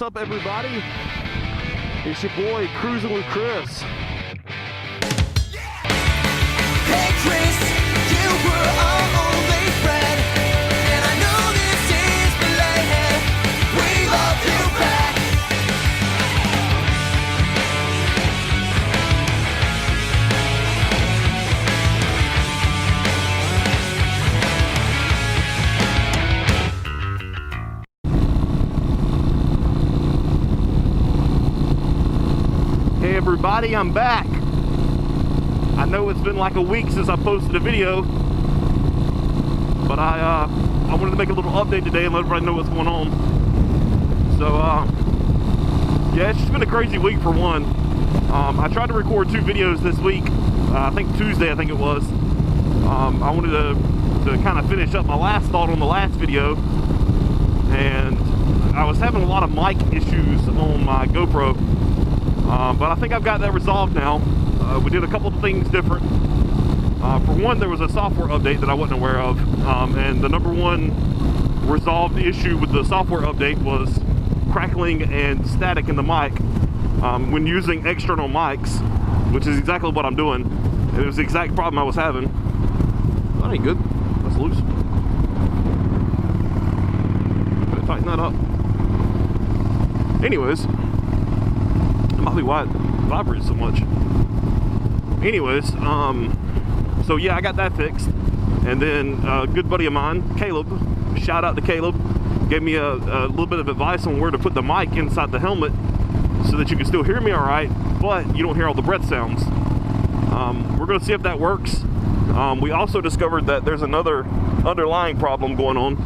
What's up, everybody? It's your boy Kruisin with Kris. Hey Kris, you were our only friend, and I know this is belated. We love you back. Hey everybody, I'm back. I know it's been like a week since I posted a video, but I wanted to make a little update today and let everybody know what's going on. So yeah, it's just been a crazy week for one. I tried to record 2 videos this week. I think Tuesday, I think it was. I wanted to kind of finish up my last thought on the last video, and I was having a lot of mic issues on my GoPro, but I think I've got that resolved now. We did a couple of things different. For one, there was a software update that I wasn't aware of, and the number one resolved issue with the software update was crackling and static in the mic when using external mics, which is exactly what I'm doing. It was the exact problem I was having. That ain't good. That's loose. Gotta tighten that up. Anyways, that might be why it vibrates so much. Anyways, so yeah, I got that fixed. And then a good buddy of mine, Caleb, shout out to Caleb, gave me a little bit of advice on where to put the mic inside the helmet so that you can still hear me all right, but you don't hear all the breath sounds. We're going to see if that works. We also discovered that there's another underlying problem going on,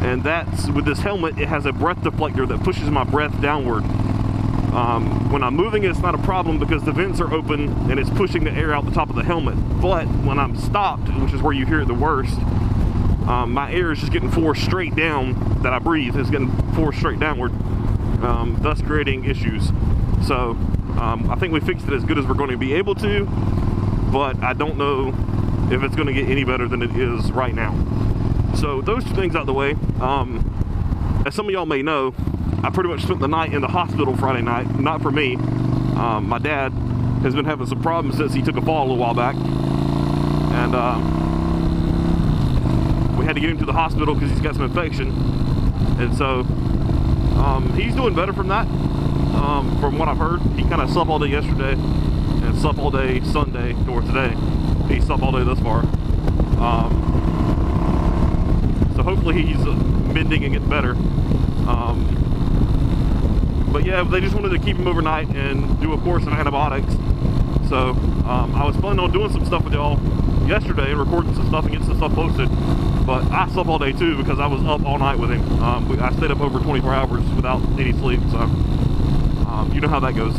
and that's with this helmet, it has a breath deflector that pushes my breath downward. When I'm moving, it's not a problem because the vents are open and it's pushing the air out the top of the helmet. But when I'm stopped, which is where you hear it the worst, my air is just getting forced straight down, that I breathe is getting forced straight downward, thus creating issues. So I think we fixed it as good as we're going to be able to, but I don't know if it's going to get any better than it is right now. So those 2 things out the way. As some of y'all may know, I pretty much spent the night in the hospital Friday night. Not for me. My dad has been having some problems since he took a fall a little while back. And we had to get him to the hospital because he's got some infection. And so he's doing better from that, from what I've heard. He kind of slept all day yesterday and slept all day Sunday or today. He slept all day thus far. So hopefully he's mending and getting better. But yeah, they just wanted to keep him overnight and do a course of antibiotics. So I was planning on doing some stuff with y'all yesterday and recording some stuff and getting some stuff posted. But I slept all day too because I was up all night with him. I stayed up over 24 hours without any sleep. So you know how that goes.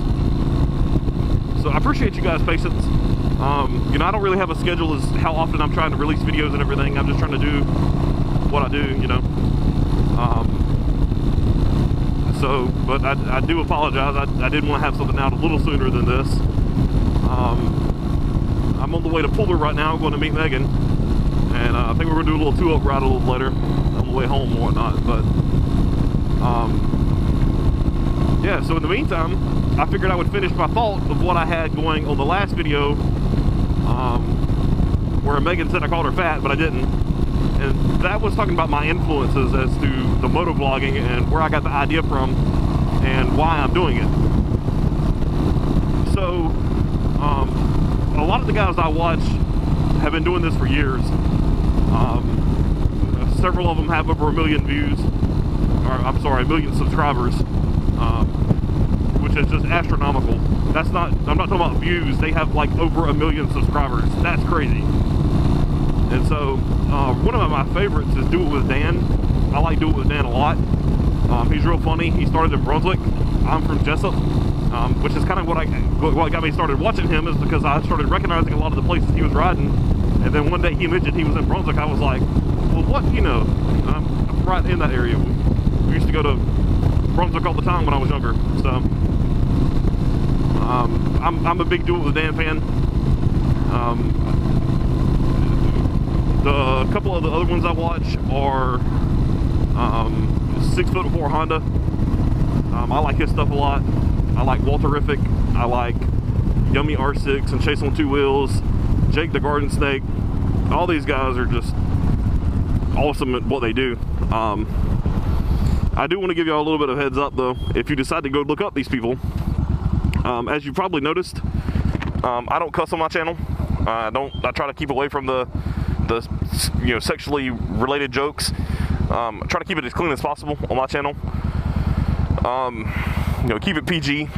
So I appreciate you guys' patience. You know, I don't really have a schedule as how often I'm trying to release videos and everything. I'm just trying to do what I do, you know. But I do apologize. I did want to have something out a little sooner than this. I'm on the way to Puller right now. I'm going to meet Megan, and I think we're going to do a little 2-up ride a little later on the way home and whatnot. But yeah, so in the meantime, I figured I would finish my thought of what I had going on the last video, where Megan said I called her fat, but I didn't. And that was talking about my influences as to the motovlogging and where I got the idea from and why I'm doing it. So, a lot of the guys I watch have been doing this for years. Several of them have over 1 million views, or I'm sorry, 1 million subscribers, which is just astronomical. That's not, I'm not talking about views, they have like over 1 million subscribers. That's crazy. And so, one of my favorites is Do It With Dan. I like Do It With Dan a lot. He's real funny. He started in Brunswick. I'm from Jessup, which is kind of what got me started watching him, is because I started recognizing a lot of the places he was riding. And then one day he mentioned he was in Brunswick. I was like, well, what, you know, I'm right in that area. We used to go to Brunswick all the time when I was younger. So, I'm a big Do It With Dan fan. The couple of the other ones I watch are 6'4" Honda. I like his stuff a lot. I like Walterific. I like Yummy R6 and Chase on Two Wheels, Jake the Garden Snake. All these guys are just awesome at what they do. I do want to give y'all a little bit of heads up though. If you decide to go look up these people, as you probably noticed, I don't cuss on my channel. I try to keep away from the sexually related jokes. I try to keep it as clean as possible on my channel. Keep it PG.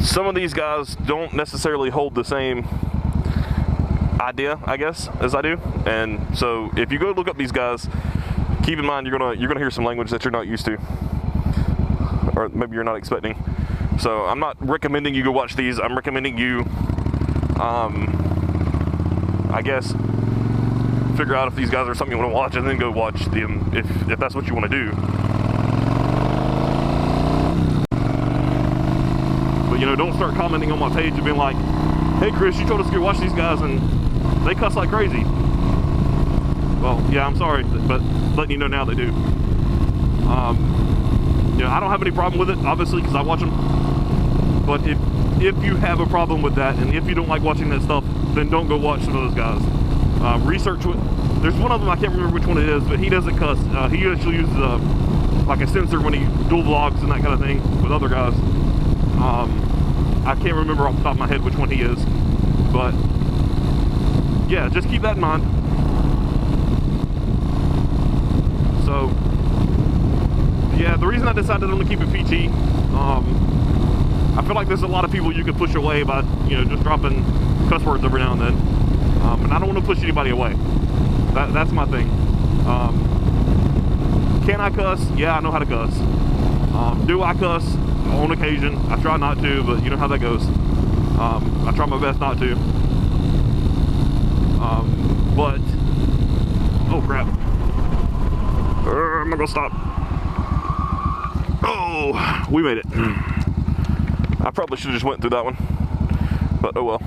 Some of these guys don't necessarily hold the same idea, I guess, as I do. And so if you go look up these guys, keep in mind you're gonna hear some language that you're not used to, or maybe you're not expecting. So I'm not recommending you go watch these. I'm recommending you, I guess, figure out if these guys are something you want to watch, and then go watch them if that's what you want to do. But don't start commenting on my page and being like, "Hey Chris, you told us to go watch these guys and they cuss like crazy." Well, yeah, I'm sorry, but letting you know now they do. I don't have any problem with it, obviously, because I watch them. But if you have a problem with that, and if you don't like watching that stuff, then don't go watch some of those guys. Research what. There's one of them, I can't remember which one it is, but he doesn't cuss. He actually uses like a sensor when he dual vlogs and that kind of thing with other guys. I can't remember off the top of my head which one he is, but yeah, just keep that in mind. So yeah, the reason I decided to keep it PG, I feel like there's a lot of people you can push away by just dropping cuss words every now and then, and I don't want to push anybody away. That's my thing. Can I cuss? Yeah, I know how to cuss. Do I cuss? On occasion. I try not to, but you know how that goes. I try my best not to. But oh crap. I'm not gonna stop. Oh, we made it. I probably should have just went through that one, but oh well.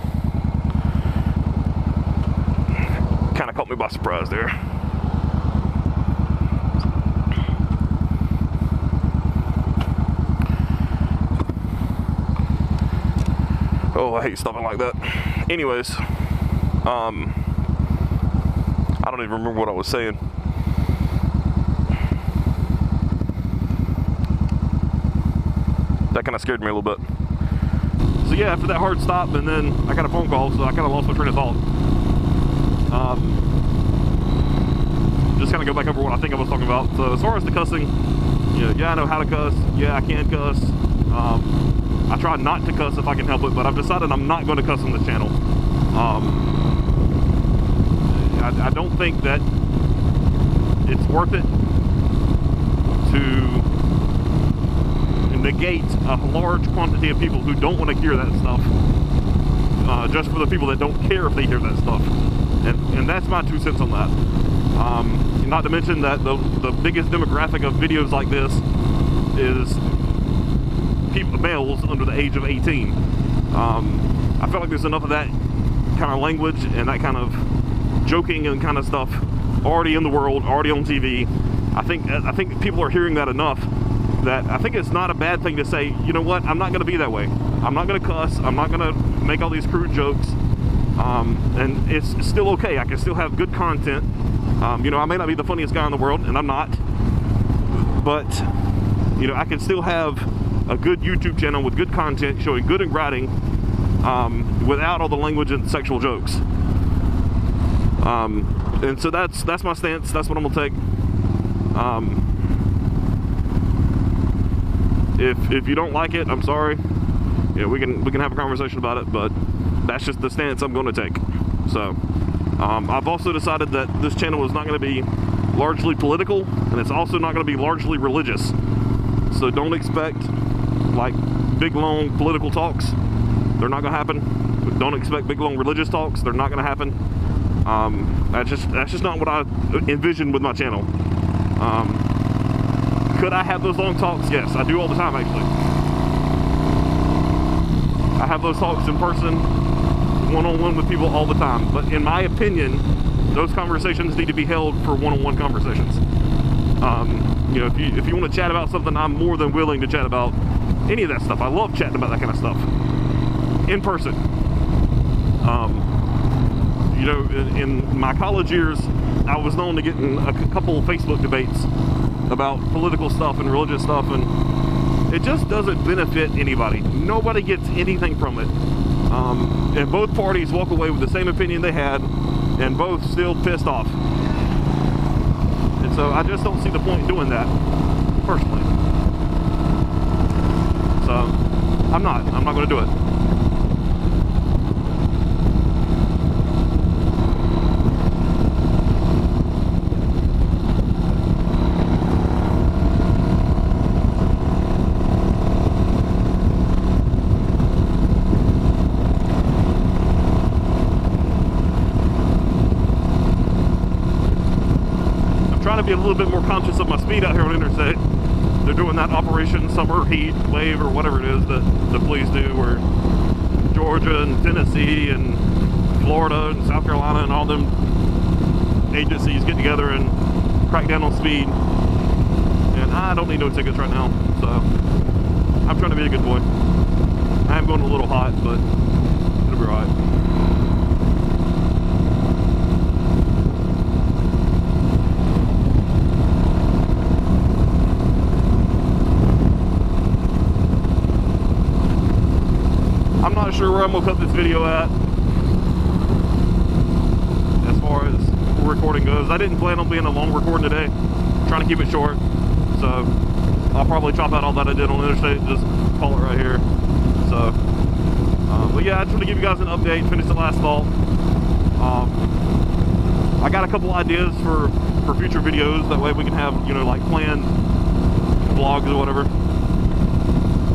Kind of caught me by surprise there. Oh, I hate stopping like that. Anyways, I don't even remember what I was saying. That kind of scared me a little bit. So yeah, after that hard stop, and then I got a phone call, so I kind of lost my train of thought. Just kind of go back over what I think I was talking about. So as far as the cussing, yeah, I know how to cuss. Yeah, I can cuss. I try not to cuss if I can help it, but I've decided I'm not going to cuss on this channel. I don't think that it's worth it to negate a large quantity of people who don't want to hear that stuff, just for the people that don't care if they hear that stuff. And that's my 2 cents on that. Not to mention that the biggest demographic of videos like this is males under the age of 18. I feel like there's enough of that kind of language and that kind of joking and kind of stuff already in the world, already on TV. I think people are hearing that enough that I think it's not a bad thing to say, you know what, I'm not going to be that way. I'm not going to cuss. I'm not going to make all these crude jokes. And it's still okay. I can still have good content. I may not be the funniest guy in the world, and I'm not. But, I can still have a good YouTube channel with good content, showing good writing, without all the language and sexual jokes. And so that's my stance. That's what I'm gonna take. If you don't like it, I'm sorry. We can have a conversation about it, but that's just the stance I'm going to take. So I've also decided that this channel is not going to be largely political, and it's also not going to be largely religious. So don't expect like big long political talks. They're not going to happen. Don't expect big long religious talks. They're not going to happen. That's just not what I envisioned with my channel. Could I have those long talks? Yes, I do all the time actually. I have those talks in person, one-on-one with people all the time. But in my opinion, those conversations need to be held for one-on-one conversations. You know, if you want to chat about something, I'm more than willing to chat about any of that stuff. I love chatting about that kind of stuff in person. You know, in my college years, I was known to get in a couple Facebook debates about political stuff and religious stuff, and it just doesn't benefit anybody. Nobody gets anything from it. And both parties walk away with the same opinion they had, and both still pissed off. And so I just don't see the point in doing that, personally. So I'm not going to do it. Trying to be a little bit more conscious of my speed out here on the interstate. They're doing that Operation Summer Heat Wave or whatever it is that the police do, where Georgia and Tennessee and Florida and South Carolina and all them agencies get together and crack down on speed. And I don't need no tickets right now, so I'm trying to be a good boy. I am going a little hot, but it'll be alright. I'm not sure where I'm gonna cut this video at as far as recording goes. I didn't plan on being a long recording today. I'm trying to keep it short, so I'll probably chop out all that I did on the interstate and just call it right here. So, but yeah, I just want to give you guys an update. Finished the last fault. I got a couple ideas for future videos. That way we can have, you know, like planned vlogs or whatever.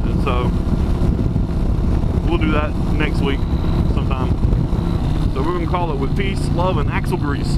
And so we'll do that next week sometime. So we're going to call it With Peace, Love, and Axle Grease.